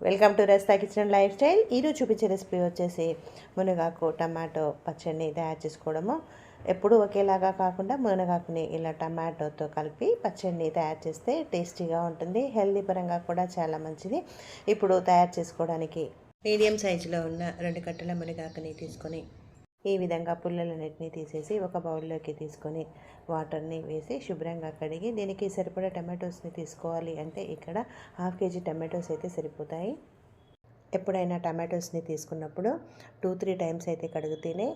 Welcome to Rasta kitchen lifestyle. ఈరోజు చూపించే recipe వచ్చేసి మునగాకు టమాటో పచ్చడిని తయారు చేసుకోవడము. ఎప్పుడు ఒకేలాగా కాకుండా మునగాకుని ఇలా టమాటోతో కలిపి పచ్చడిని తయారు చేస్తే టేస్టీగా ఉంటుంది. హెల్దీ పరంగా కూడా చాలా మంచిది. ఇప్పుడు తయారు చేసుకోవడానికి మీడియం సైజులో ఉన్న 2 కట్టల మునగాకుని తీసుకొని ఈ విధంగా పుల్లలన్నిటిని తీసేసి ఒక బౌల్లోకి తీసుకొని వాటర్ని వేసి శుభ్రంగా కడిగి దీనికి సరిపడా టమాటోస్ని తీసుకోవాలి. అంటే ఇక్కడ 1/2 కేజీ టమాటోస్ అయితే సరిపోతాయి. ఎప్పుడైనా టమాటోస్ని తీసుకున్నప్పుడు 2-3 టైమ్స్ అయితే కడిగితేనే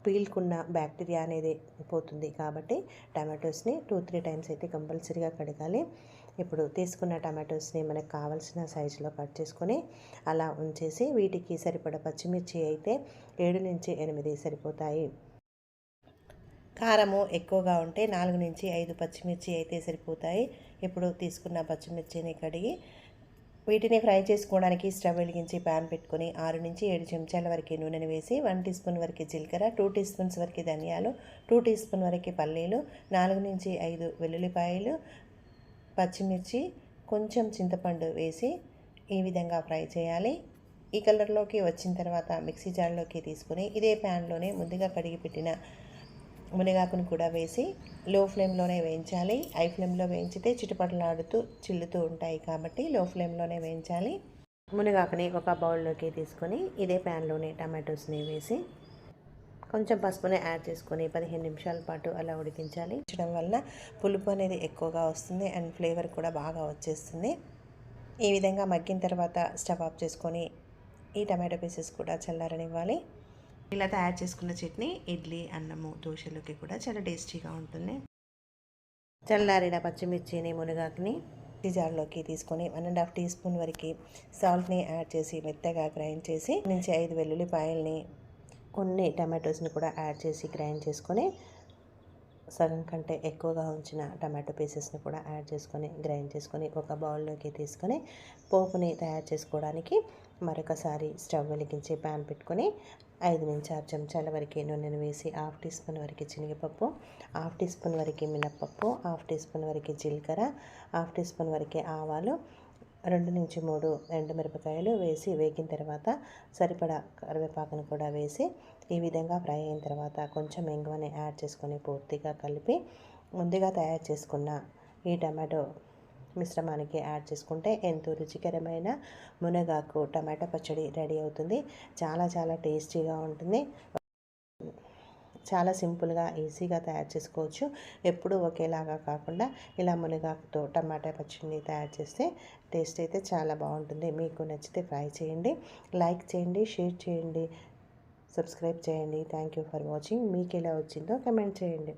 పీల్కున్న బ్యాక్టీరియా అనేది పోతుంది. కాబట్టి టమాటోస్ని 2-3 టైమ్స్ అయితే కంపల్సరీగా కడగాలి. ఇప్పుడు తీసుకున్న టమాటోస్ని మనకు కావాల్సిన సైజులో కట్ చేసుకొని అలా ఉంచేసి వీటికి సరిపడ పచ్చిమిర్చి అయితే 7-8 సరిపోతాయి. కారము ఎక్కువగా ఉంటే 4-5 పచ్చిమిర్చి అయితే సరిపోతాయి. ఇప్పుడు తీసుకున్న పచ్చిమిర్చిని కడిగి వీటిని ఫ్రై చేసుకోవడానికి స్టవ్ వెలిగించి ప్యాన్ పెట్టుకొని 6-7 చెంచాల వరకు నూనెను వేసి 1 టీ స్పూన్ వరకు జీలకర్ర, 2 టీ స్పూన్స్ వరకు ధనియాలు, 2 టీ స్పూన్ వరకు పల్లీలు, 4-5 వెల్లుల్లిపాయలు, పచ్చిమిర్చి, కొంచెం చింతపండు వేసి ఈ విధంగా ఫ్రై చేయాలి. ఈ కలర్లోకి వచ్చిన తర్వాత మిక్సీ జార్లోకి తీసుకొని ఇదే ప్యాన్లోనే ముందుగా కడిగి పెట్టిన మునగాకును కూడా వేసి లో ఫ్లేమ్లోనే వేయించాలి. హై ఫ్లేమ్లో వేయించితే చిటపటలాడుతూ చిల్లుతూ ఉంటాయి కాబట్టి లో ఫ్లేమ్లోనే వేయించాలి. మునగాకుని ఒక బౌల్లోకి తీసుకొని ఇదే ప్యాన్లోనే టమాటోస్ని వేసి కొంచెం పసుపుని యాడ్ చేసుకొని 15 నిమిషాల పాటు అలా ఉడికించాలి. ఉడికించడం వల్ల పులుపు అనేది ఎక్కువగా వస్తుంది అండ్ ఫ్లేవర్ కూడా బాగా వచ్చేస్తుంది. ఈ విధంగా మగ్గిన తర్వాత స్టవ్ ఆఫ్ చేసుకొని ఈ టమాటో పీసెస్ కూడా చల్లారనివ్వాలి. ఇలా తయారు చేసుకున్న చట్నీ ఇడ్లీ, అన్నము, దోశలోకి కూడా చాలా టేస్టీగా ఉంటుంది. చల్లారిన పచ్చిమిర్చిని, మునగాకుని జార్లోకి తీసుకొని 1.5 టీ స్పూన్ వరకు సాల్ట్ని యాడ్ చేసి మెత్తగా గ్రైండ్ చేసి 5 వెల్లుల్లిపాయల్ని, కొన్ని టమాటోస్ని కూడా యాడ్ చేసి గ్రైండ్ చేసుకొని సగం కంటే ఎక్కువగా ఉంచిన టమాటో పీసెస్ని కూడా యాడ్ చేసుకొని గ్రైండ్ చేసుకొని ఒక బౌల్లోకి తీసుకొని పోపుని తయారు చేసుకోవడానికి మరొకసారి స్టవ్ వెలిగించి ప్యాన్ పెట్టుకొని 5-6 చెంచాల వరకు నూనెను వేసి 1/2 టీ స్పూన్ వరకు శనగపప్పు, 1/2 టీ స్పూన్ వరకు మినప్పప్పు, 1/2 టీ స్పూన్ వరకు జీలకర్ర, 1/2 టీ స్పూన్ వరకు ఆవాలు, 2-3 ఎండుమిరపకాయలు వేసి వేగిన తర్వాత సరిపడా కరివేపాకును కూడా వేసి ఈ విధంగా ఫ్రై అయిన తర్వాత కొంచెం ఇంగువని యాడ్ చేసుకొని పూర్తిగా కలిపి ముందుగా తయారు చేసుకున్న ఈ టమాటో మిశ్రమానికి యాడ్ చేసుకుంటే ఎంతో రుచికరమైన మునగాకు టమాటో పచ్చడి రెడీ అవుతుంది. చాలా చాలా టేస్టీగా ఉంటుంది. చాలా సింపుల్గా ఈజీగా తయారు చేసుకోవచ్చు. ఎప్పుడూ ఒకేలాగా కాకుండా ఇలా మునగాకుతో టమాటా పచ్చడిని తయారు చేస్తే టేస్ట్ అయితే చాలా బాగుంటుంది. మీకు నచ్చితే ట్రై చేయండి, లైక్ చేయండి, షేర్ చేయండి, సబ్స్క్రైబ్ చేయండి. Thank you for watching. మీకు ఎలా వచ్చిందో కమెంట్ చేయండి.